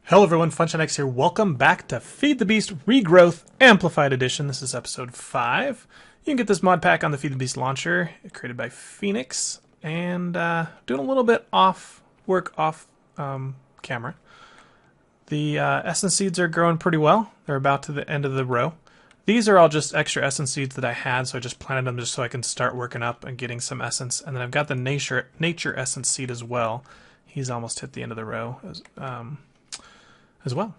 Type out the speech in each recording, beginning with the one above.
Hello everyone, FunctionX here. Welcome back to Feed the Beast Regrowth Amplified Edition. This is episode 5. You can get this mod pack on the Feed the Beast launcher, created by Phoenix, and doing a little bit off camera. The essence seeds are growing pretty well. They're about to the end of the row. These are all just extra essence seeds that I had, so I just planted them just so I can start working up and getting some essence. And then I've got the nature essence seed as well. He's almost hit the end of the row as well.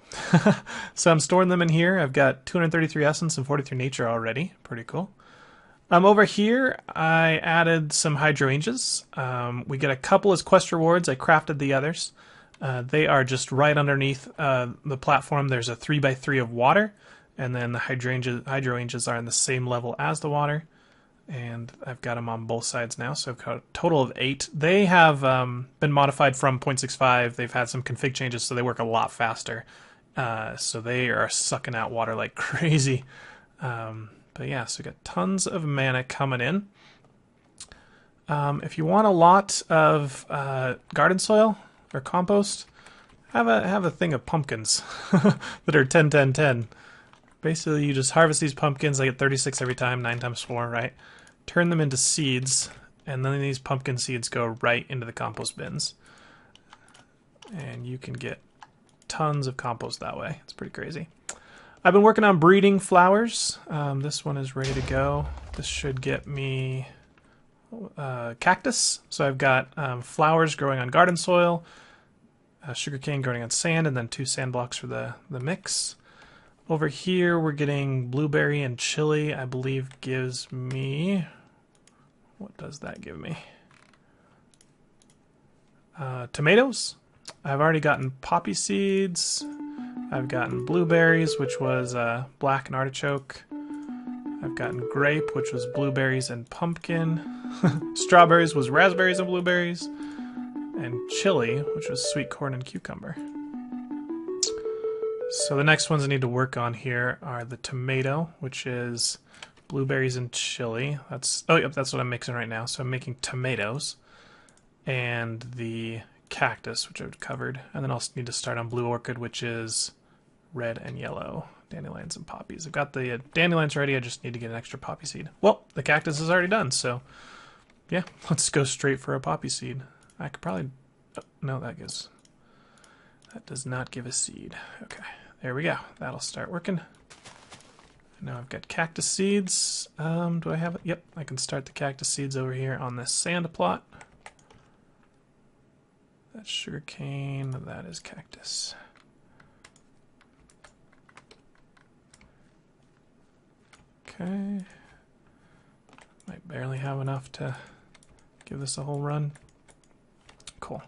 So I'm storing them in here. I've got 233 essence and 43 nature already. Pretty cool. Over here, I added some hydrangeas. We get a couple as quest rewards. I crafted the others. They are just right underneath the platform. There's a 3x3 of water, and then the hydrangeas are in the same level as the water. And I've got them on both sides now, so I've got a total of 8. They have been modified from 0.65. They've had some config changes, so they work a lot faster. So they are sucking out water like crazy. But yeah, so we got tons of mana coming in. If you want a lot of garden soil or compost, have a thing of pumpkins that are 10, 10, 10. Basically, you just harvest these pumpkins. I get 36 every time, 9 times 4, right? Turn them into seeds, and then these pumpkin seeds go right into the compost bins. And you can get tons of compost that way. It's pretty crazy. I've been working on breeding flowers. This one is ready to go. This should get me cactus. So I've got flowers growing on garden soil, sugarcane growing on sand, and then 2 sand blocks for the mix. Over here, we're getting blueberry and chili, I believe gives me... What does that give me? Tomatoes. I've already gotten poppy seeds. I've gotten blueberries, which was black and artichoke. I've gotten grape, which was blueberries and pumpkin. Strawberries was raspberries and blueberries. And chili, which was sweet corn and cucumber. So the next ones I need to work on here are the tomato, which is blueberries and chili. That's what I'm mixing right now. So I'm making tomatoes, and the cactus, which I've covered, and then I'll need to start on blue orchid, which is red and yellow dandelions and poppies. I've got the dandelions ready. I just need to get an extra poppy seed. Well, the cactus is already done, so yeah, let's go straight for a poppy seed. I could probably no, that does not give a seed. Okay, there we go. That'll start working. Now I've got cactus seeds. Do I have it? Yep, I can start the cactus seeds over here on this sand plot. That's sugarcane. That is cactus. Okay. Might barely have enough to give this a whole run. Cool.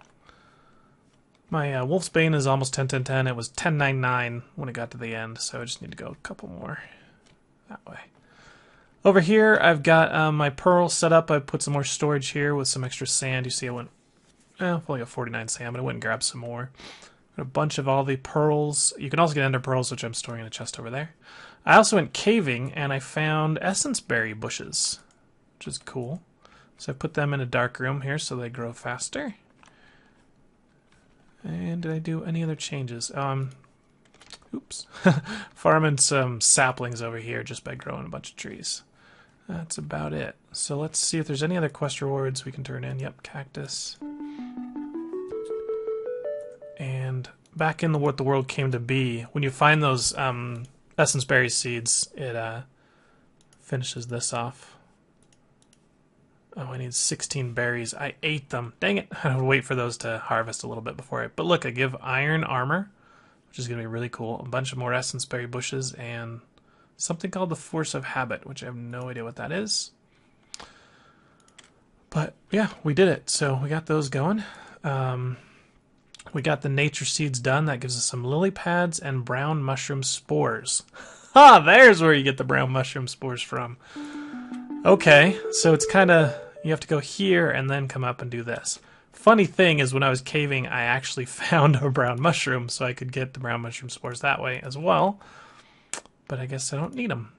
My Wolf's Bane is almost 10, 10, 10. It was 10, 9, 9 when it got to the end, so I just need to go a couple more that way. Over here, I've got my pearl set up. I put some more storage here with some extra sand. You see I went, I've only got 49 sand, but I went and grabbed some more. Got a bunch of all the pearls. You can also get ender pearls, which I'm storing in a chest over there. I also went caving, and I found essence berry bushes, which is cool. So I put them in a dark room here so they grow faster. And did I do any other changes? Oops. Farming some saplings over here just by growing a bunch of trees. That's about it. So let's see if there's any other quest rewards we can turn in. Yep, cactus. And back in what the world came to be, when you find those essence berry seeds, it finishes this off. Oh, I need 16 berries. I ate them. Dang it. I would wait for those to harvest a little bit before But look, I give iron armor, which is going to be really cool. A bunch of more essence berry bushes and something called the Force of Habit, which I have no idea what that is. But yeah, we did it. So we got those going. We got the nature seeds done. That gives us some lily pads and brown mushroom spores. Ha! There's where you get the brown mushroom spores from. Okay, so it's kind of, you have to go here and then come up and do this. Funny thing is when I was caving, I actually found a brown mushroom, so I could get the brown mushroom spores that way as well. But I guess I don't need them.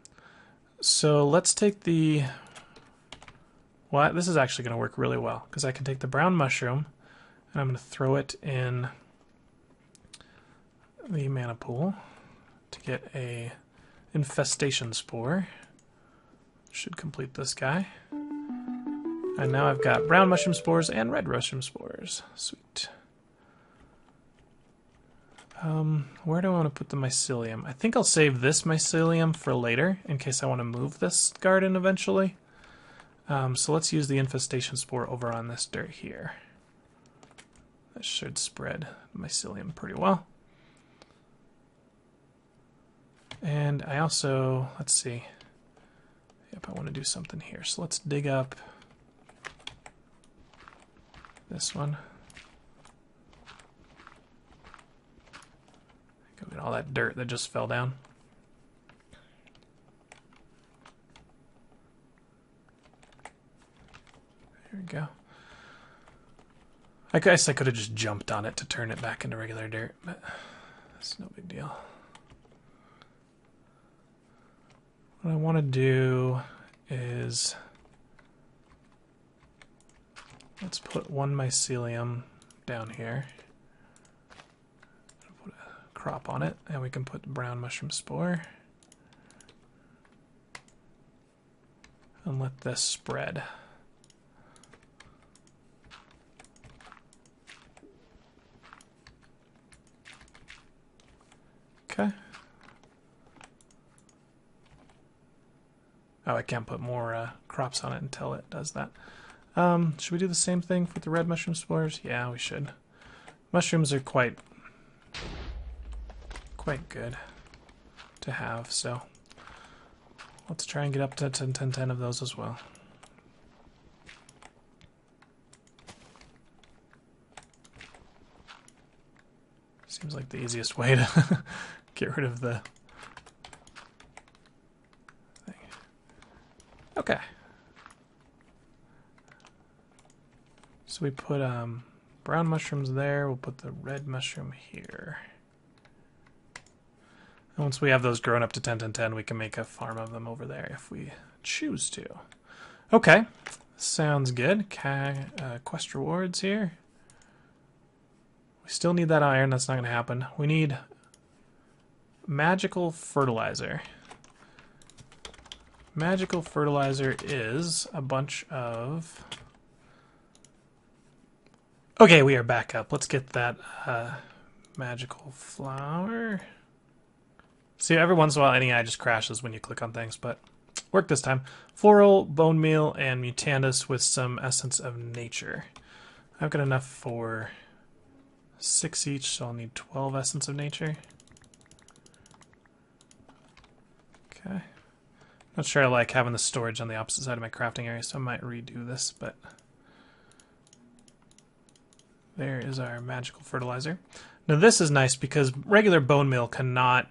So let's take the... Well, this is actually going to work really well, because I can take the brown mushroom, and I'm going to throw it in the mana pool to get a infestation spore. Should complete this guy. And now I've got brown mushroom spores and red mushroom spores. Sweet. Where do I want to put the mycelium? I think I'll save this mycelium for later in case I want to move this garden eventually. So let's use the infestation spore over on this dirt here. That should spread mycelium pretty well. And I also, let's see. Yep, I want to do something here. So let's dig up this one. Go get all that dirt that just fell down. There we go. I guess I could have just jumped on it to turn it back into regular dirt, but it's no big deal. What I want to do is let's put one mycelium down here. Put a crop on it, and we can put the brown mushroom spore. And let this spread. Okay. Oh, I can't put more crops on it until it does that. Should we do the same thing with the red mushroom spores? Yeah, we should. Mushrooms are quite good to have, so let's try and get up to 10 of those as well. Seems like the easiest way to get rid of the thing. Okay. So we put brown mushrooms there. We'll put the red mushroom here. And once we have those grown up to 10, we can make a farm of them over there if we choose to. Okay. Sounds good. Quest rewards here. We still need that iron. That's not going to happen. We need magical fertilizer. Magical fertilizer is a bunch of... Okay, we are back up. Let's get that magical flower. See, every once in a while, NEI just crashes when you click on things, but worked this time. Floral, bone meal, and mutandis with some essence of nature. I've got enough for 6 each, so I'll need 12 essence of nature. Okay. Not sure I like having the storage on the opposite side of my crafting area, so I might redo this, but there is our magical fertilizer. Now this is nice because regular bone meal cannot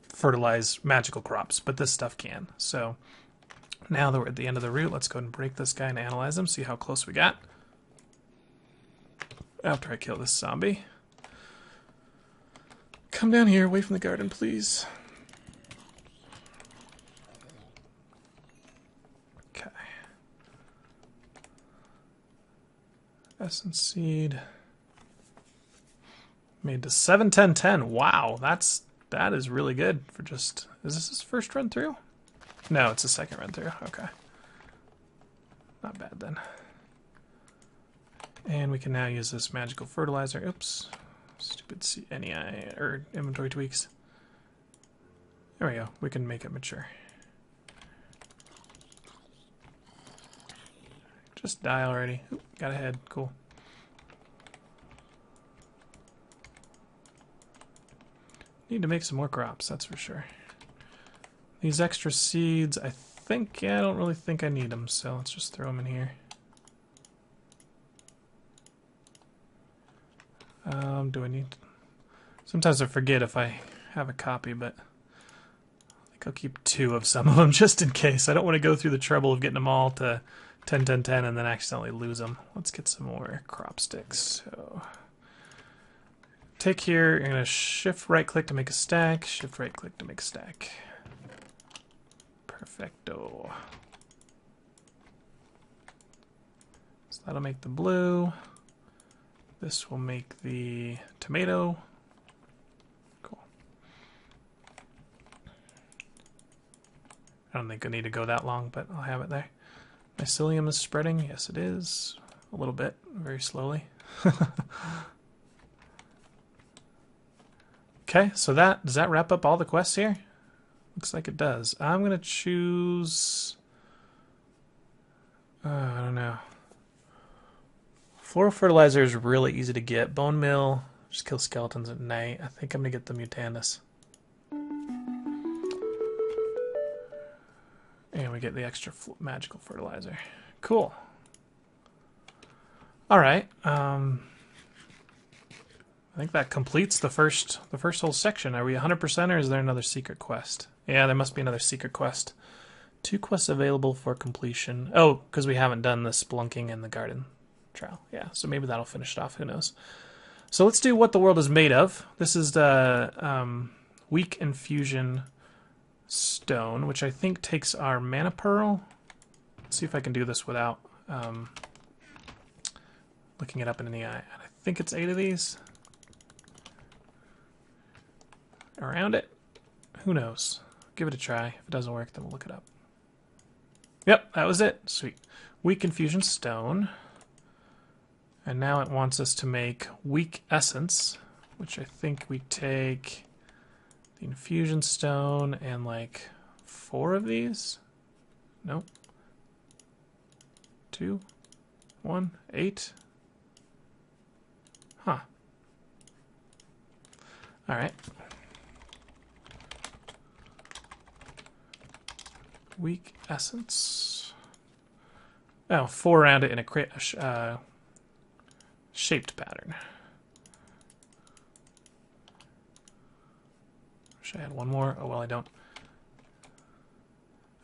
fertilize magical crops, but this stuff can. So now that we're at the end of the route, let's go ahead and break this guy and analyze him, see how close we got. After I kill this zombie. Come down here, away from the garden, please. Okay. Essence seed. Made to 7, 10, 10. Wow, that is really good for just... Is this his first run through? No, it's a second run through. Okay. Not bad then. And we can now use this magical fertilizer. Oops. Stupid NEI or inventory tweaks. There we go. We can make it mature. Just die already. Oop, got ahead. Cool. Need to make some more crops, that's for sure. These extra seeds, I think, yeah, I don't really think I need them, so let's just throw them in here. Do I need... Sometimes I forget if I have a copy, but I think I'll keep 2 of some of them just in case. I don't want to go through the trouble of getting them all to 10, 10, 10 and then accidentally lose them. Let's get some more crop sticks. So take here, you're going to shift right click to make a stack, shift right click to make a stack. Perfecto. So that'll make the blue. This will make the tomato. I don't think I need to go that long, but I'll have it there. Mycelium is spreading. Yes, it is. A little bit, very slowly. Okay, so does that wrap up all the quests here? Looks like it does. I'm gonna choose. I don't know. Floral fertilizer is really easy to get. Bone meal, just kill skeletons at night. I think I'm gonna get the Mutandis. And we get the extra magical fertilizer. Cool. All right. I think that completes the first whole section. Are we 100% or is there another secret quest? Yeah, there must be another secret quest. 2 quests available for completion. Oh, because we haven't done the spelunking in the garden trial. Yeah, so maybe that'll finish it off. Who knows? So let's do what the world is made of. This is the weak infusion stone, which I think takes our mana pearl. Let's see if I can do this without looking it up in the eye. I think it's 8 of these. Around it? Who knows? Give it a try. If it doesn't work, then we'll look it up. Yep, that was it. Sweet. Weak infusion stone. And now it wants us to make weak essence, which I think we take the infusion stone and like 4 of these. Nope. 2, 1, 8. Huh. All right. Weak essence. Oh, 4 around it in a shaped pattern. Wish I had 1 more. Oh, well, I don't.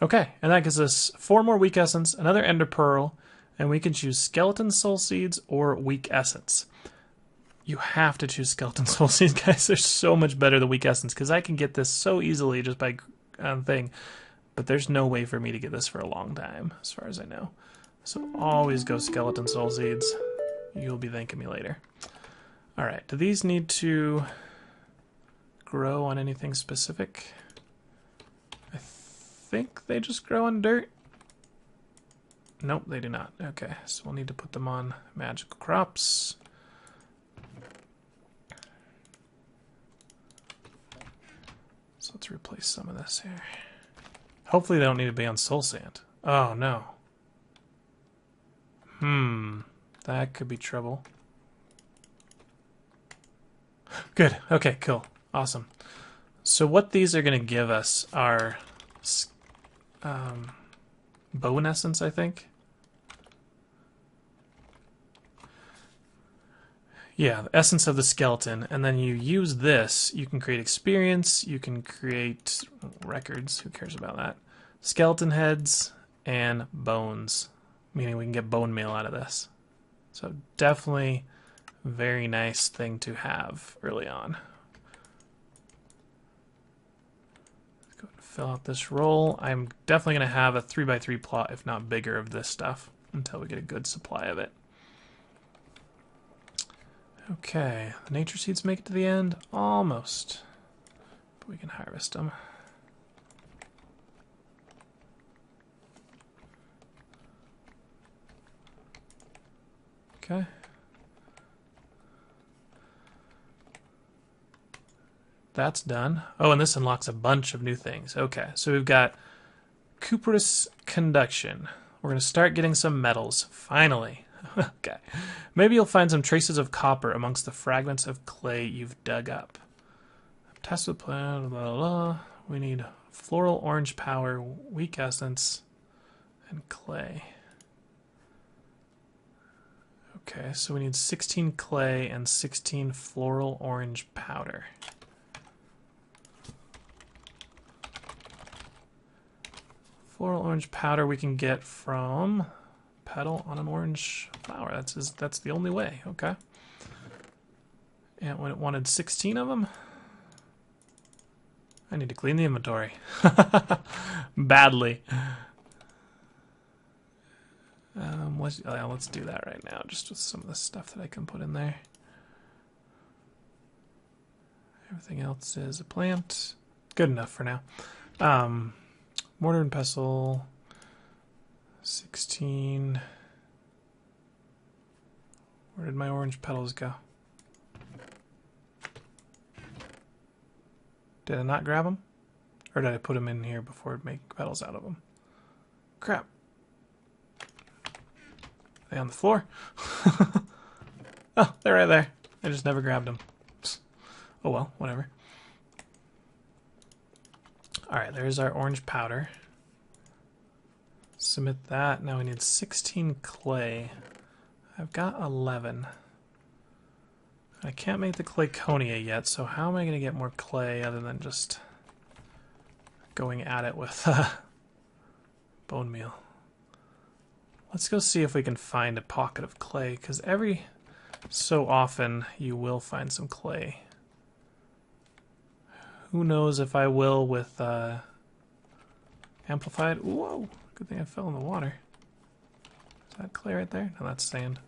Okay, and that gives us 4 more weak essence, another ender pearl, and we can choose skeleton soul seeds or weak essence. You have to choose skeleton soul seeds, guys. They're so much better than weak essence because I can get this so easily just by thing. But there's no way for me to get this for a long time, as far as I know. So always go skeleton soul seeds. You'll be thanking me later. All right, do these need to grow on anything specific? I think they just grow on dirt. Nope, they do not. Okay, so we'll need to put them on magical crops. So let's replace some of this here. Hopefully they don't need to be on soul sand. Oh, no. That could be trouble. Good. Okay, cool. Awesome. So what these are going to give us are bone essence, I think. Yeah, the essence of the skeleton. And then you use this. You can create experience. You can create records. Who cares about that? Skeleton heads and bones. Meaning we can get bone meal out of this. So definitely a very nice thing to have early on. Let's go and fill out this roll. I'm definitely going to have a 3x3 plot, if not bigger, of this stuff until we get a good supply of it. Okay, the nature seeds make it to the end? Almost. But we can harvest them. Okay. That's done. Oh, and this unlocks a bunch of new things. Okay, so we've got cuprous conduction. We're going to start getting some metals, finally. Okay. Maybe you'll find some traces of copper amongst the fragments of clay you've dug up. Test with plant, blah, blah, blah. We need floral orange power, weak essence, and clay. Okay, so we need 16 clay and 16 floral orange powder. Floral orange powder we can get from petal on an orange flower. That's the only way. Okay. And when it wanted 16 of them, I need to clean the inventory badly. Let's do that right now, just with some of the stuff that I can put in there. Everything else is a plant. Good enough for now. Mortar and pestle. 16. Where did my orange petals go? Did I not grab them? Or did I put them in here before it make petals out of them? Crap. Are they on the floor? Oh, they're right there. I just never grabbed them. Oh well, whatever. Alright, there's our orange powder. Submit that. Now we need 16 clay. I've got 11. I can't make the clayconia yet, so how am I going to get more clay other than just going at it with bone meal? Let's go see if we can find a pocket of clay, because every so often you will find some clay. Who knows if I will with amplified. Whoa, good thing I fell in the water. Is that clay right there? No, that's sand.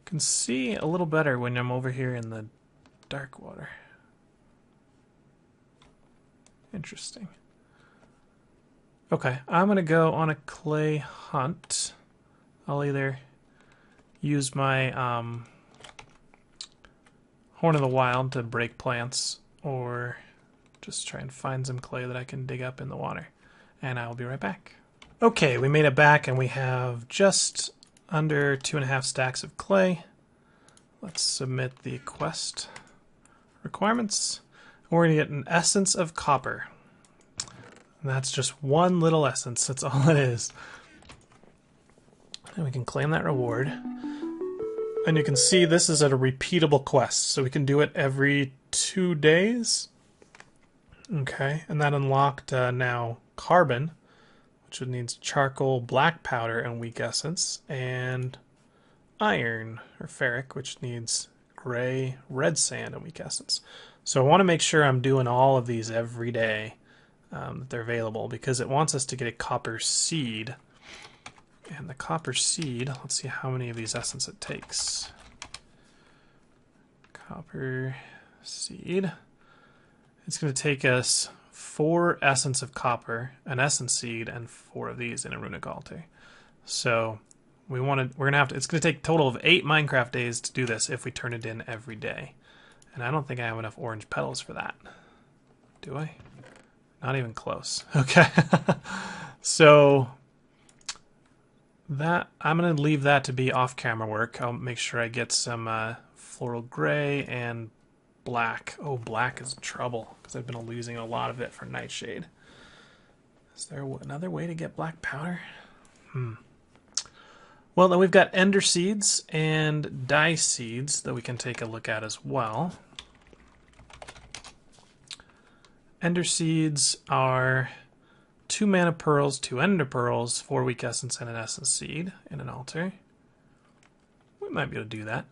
Can see a little better when I'm over here in the dark water. Interesting. Okay, I'm gonna go on a clay hunt. I'll either use my Horn of the Wild to break plants, or just try and find some clay that I can dig up in the water. And I will be right back. Okay, we made it back and we have just under 2.5 stacks of clay. Let's submit the quest requirements. We're going to get an essence of copper. And that's just one little essence. That's all it is. And we can claim that reward. And you can see this is a repeatable quest. So we can do it every 2 days. Okay, and that unlocked now carbon, which needs charcoal, black powder, and weak essence, and iron, or ferric, which needs gray, red sand, and weak essence. So I want to make sure I'm doing all of these every day, that they're available, because it wants us to get a copper seed. And the copper seed, let's see how many of these essence it takes. Copper seed. It's going to take us 4 essence of copper, an essence seed, and 4 of these in a runic altar. So we're gonna have to. It's going to take a total of 8 Minecraft days to do this if we turn it in every day. And I don't think I have enough orange petals for that. Do I? Not even close. Okay. So that I'm going to leave that to be off-camera work. I'll make sure I get some floral gray and black. Oh, black is trouble because I've been losing a lot of it for nightshade. Is there another way to get black powder? Well, then we've got ender seeds and dye seeds that we can take a look at as well. Ender seeds are 2 mana pearls, 2 ender pearls, 4 weak essence, and an essence seed in an altar. We might be able to do that.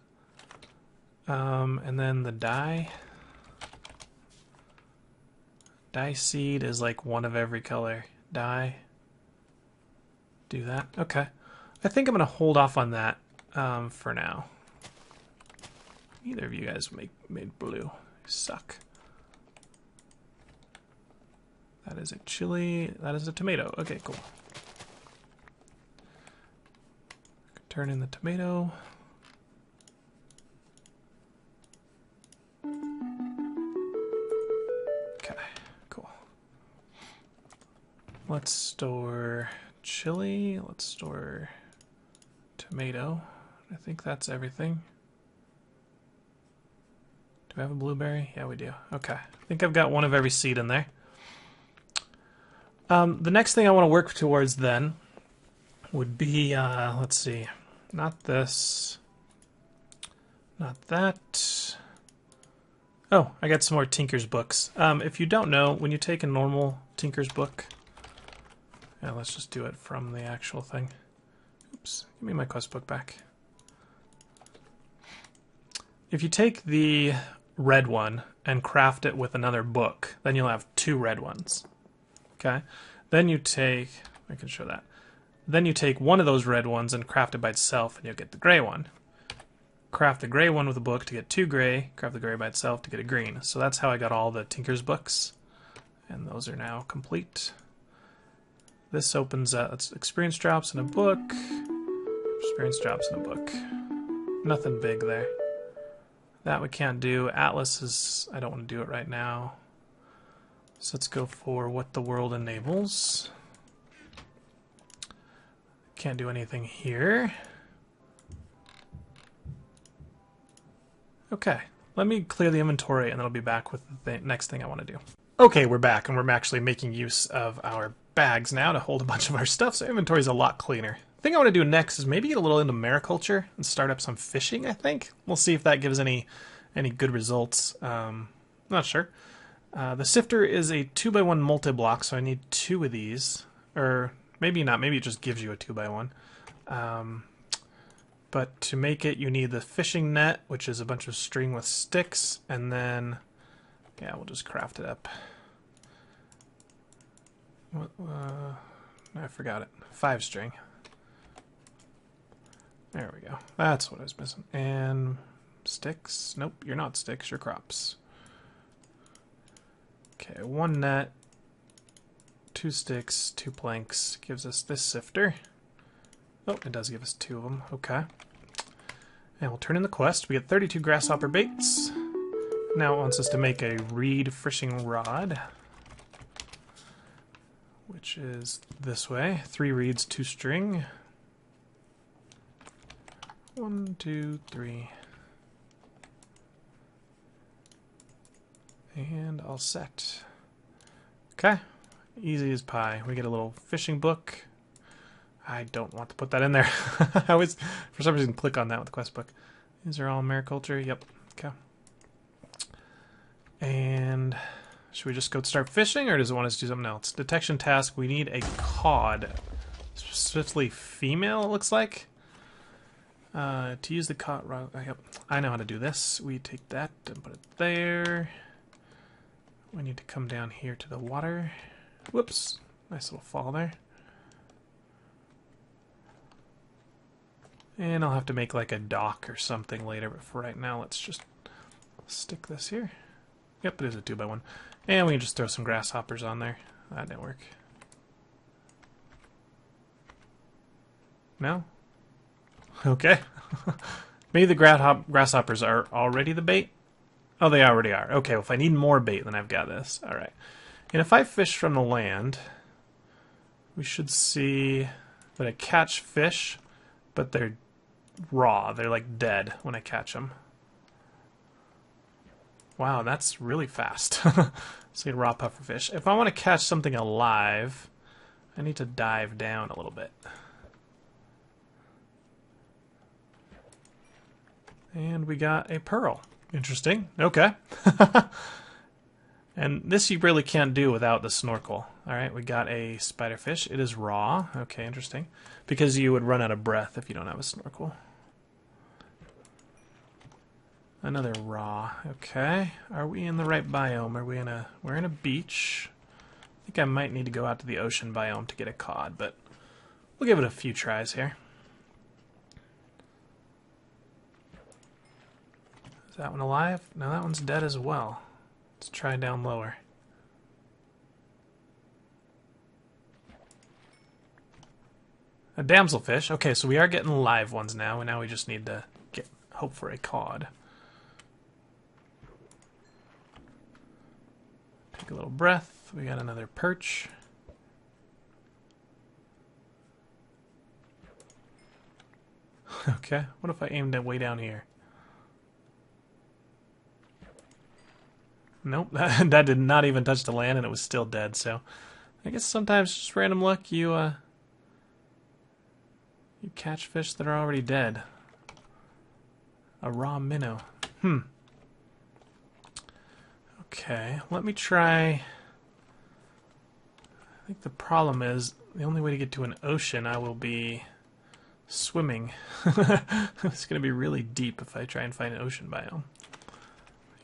And then the dye seed is like 1 of every color. Dye. Do that. Okay. I think I'm going to hold off on that for now. Neither of you guys made blue. You suck. That is a chili. That is a tomato. Okay, cool. Turn in the tomato. Okay, cool. Let's store chili. Let's store tomato. I think that's everything. Do we have a blueberry? Yeah, we do. Okay. I think I've got 1 of every seed in there. The next thing I want to work towards then would be, let's see, not this, not that. Oh, I got some more Tinker's books. If you don't know, when you take a normal Tinker's book, yeah, let's just do it from the actual thing. Oops, give me my quest book back. If you take the red one and craft it with another book, then you'll have 2 red ones. Okay, then you take, I can show that. Then you take 1 of those red ones and craft it by itself and you'll get the gray one. craft the gray one with a book to get 2 gray, craft the gray by itself to get a green. So that's how I got all the Tinker's books, and those are now complete. This opens up, it's experience drops in a book, experience drops in a book. Nothing big there. That we can't do. Atlas is, I don't want to do it right now. So let's go for what the world enables. Can't do anything here. Okay, let me clear the inventory and then I'll be back with the next thing I want to do. Okay, we're back and we're actually making use of our bags now to hold a bunch of our stuff, so inventory is a lot cleaner. The thing I want to do next is maybe get a little into mariculture and start up some fishing, I think. We'll see if that gives any good results. Not sure. The sifter is a 2x1 multi-block, so I need 2 of these. Or maybe not, maybe it just gives you a 2x1. But to make it, you need the fishing net, which is a bunch of string with sticks, and then, yeah, we'll just craft it up. I forgot it. 5 string. There we go. That's what I was missing. And sticks. Nope, you're not sticks, you're crops. Okay, 1 net, 2 sticks, 2 planks gives us this sifter. Oh, it does give us 2 of them. Okay. And we'll turn in the quest. We get 32 grasshopper baits. Now it wants us to make a reed fishing rod, which is this way. 3 reeds, 2 string. 1, 2, 3. And all set. Okay. Easy as pie. We get a little fishing book. I don't want to put that in there. I always, for some reason, click on that with the quest book. These are all mariculture. Yep. Okay. And should we just go start fishing, or does it want us to do something else? Detection task. We need a cod. Specifically female, it looks like. To use the cod. Yep. I know how to do this. We take that and put it there. We need to come down here to the water. Whoops. Nice little fall there. And I'll have to make like a dock or something later, but for right now, let's just stick this here. Yep, it is a 2x1. And we can just throw some grasshoppers on there. That didn't work. No? Okay. Maybe the grasshoppers are already the bait? Oh, they already are. Okay, well, if I need more bait, then I've got this. All right. And if I fish from the land, we should see that I catch fish, but they're raw. They're like dead when I catch them. Wow, that's really fast. See, raw pufferfish. If I want to catch something alive, I need to dive down a little bit. And we got a pearl. Interesting. Okay. And this you really can't do without the snorkel. Alright, we got a spiderfish. It is raw. Okay, interesting. Because you would run out of breath if you don't have a snorkel. Another raw. Okay. Are we in the right biome? We're in a beach. I think I might need to go out to the ocean biome to get a cod, but we'll give it a few tries here. Is that one alive? No, that one's dead as well. Let's try down lower. A damselfish. Okay, so we are getting live ones now, and now we just need to hope for a cod. Take a little breath. We got another perch. Okay, what if I aimed it way down here? Nope, that did not even touch the land, and it was still dead. So, I guess sometimes just random luck, you catch fish that are already dead. A raw minnow. Okay, let me try. I think the problem is the only way to get to an ocean, I will be swimming. It's going to be really deep if I try and find an ocean biome.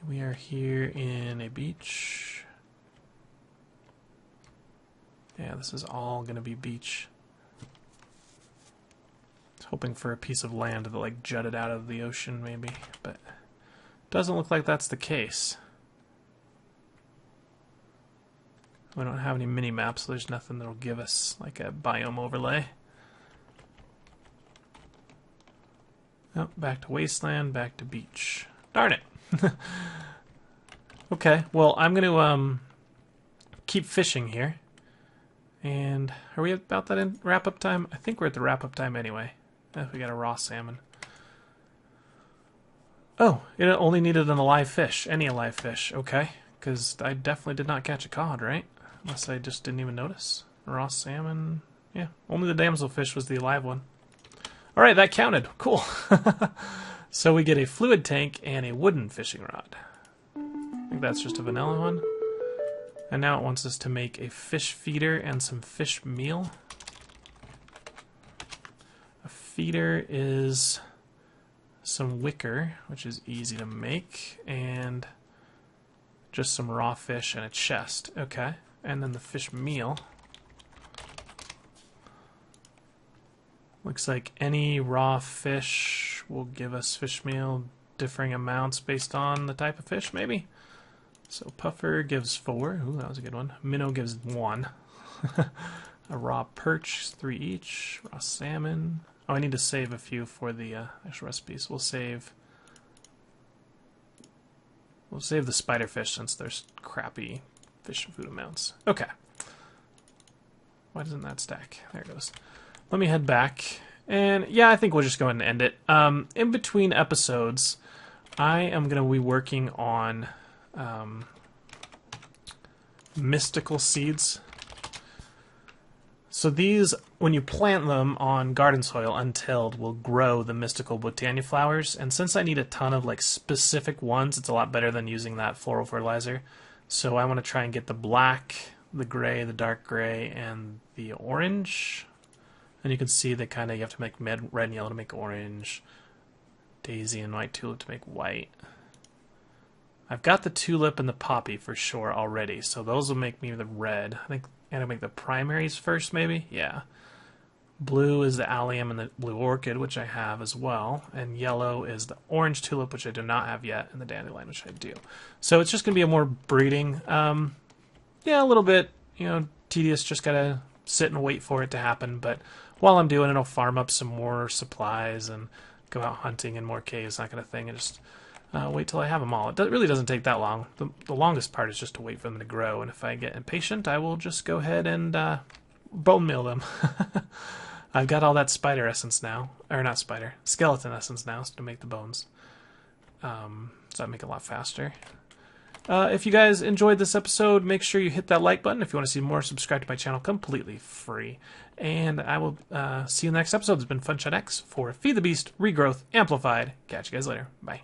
We are here in a beach. Yeah, this is all going to be beach. Let's hoping for a piece of land that like jutted out of the ocean maybe, but doesn't look like that's the case. We don't have any mini maps, so there's nothing that'll give us like a biome overlay. Oh, back to wasteland, back to beach. Darn it. Okay, well, I'm going to keep fishing here. And are we about that in wrap-up time? I think we're at the wrap-up time anyway. We got a raw salmon. Oh, it only needed an alive fish. Any alive fish. Okay, because I definitely did not catch a cod, right? Unless I just didn't even notice. Raw salmon. Yeah, only the damselfish was the alive one. Alright, that counted. Cool. So we get a fluid tank and a wooden fishing rod. I think that's just a vanilla one. And now it wants us to make a fish feeder and some fish meal. A feeder is some wicker, which is easy to make, and just some raw fish and a chest. Okay. And then the fish meal. Looks like any raw fish will give us fish meal, differing amounts based on the type of fish, maybe. So puffer gives 4. Ooh, that was a good one. Minnow gives 1. A raw perch, 3 each. Raw salmon. Oh, I need to save a few for the actual recipes. We'll save the spiderfish since there's crappy fish food amounts. Okay. Why doesn't that stack? There it goes. Let me head back. And yeah, I think we'll just go ahead and end it. In between episodes, I am going to be working on mystical seeds. So these, when you plant them on garden soil untilled, will grow the mystical botania flowers. And since I need a ton of like specific ones, it's a lot better than using that floral fertilizer. So I want to try and get the black, the gray, the dark gray, and the orange. And you can see that kind of you have to make red and yellow to make orange, daisy and white tulip to make white. I've got the tulip and the poppy for sure already, so those will make me the red. I think I'm gonna make the primaries first, maybe. Yeah. Blue is the allium and the blue orchid, which I have as well, and yellow is the orange tulip, which I do not have yet, and the dandelion, which I do. So it's just gonna be a more breeding. Yeah, a little bit, tedious. Just gotta sit and wait for it to happen. But while I'm doing it, I'll farm up some more supplies and go out hunting in more caves, that kind of thing, and just wait till I have them all. It really doesn't take that long. The longest part is just to wait for them to grow, and if I get impatient, I will just go ahead and bone meal them. I've got all that spider essence now, or not spider, skeleton essence now to make the bones. So that make it a lot faster. If you guys enjoyed this episode, make sure you hit that like button. If you want to see more, subscribe to my channel, completely free. And I will see you in the next episode. It's been FunShotX for Feed the Beast Regrowth Amplified. Catch you guys later. Bye.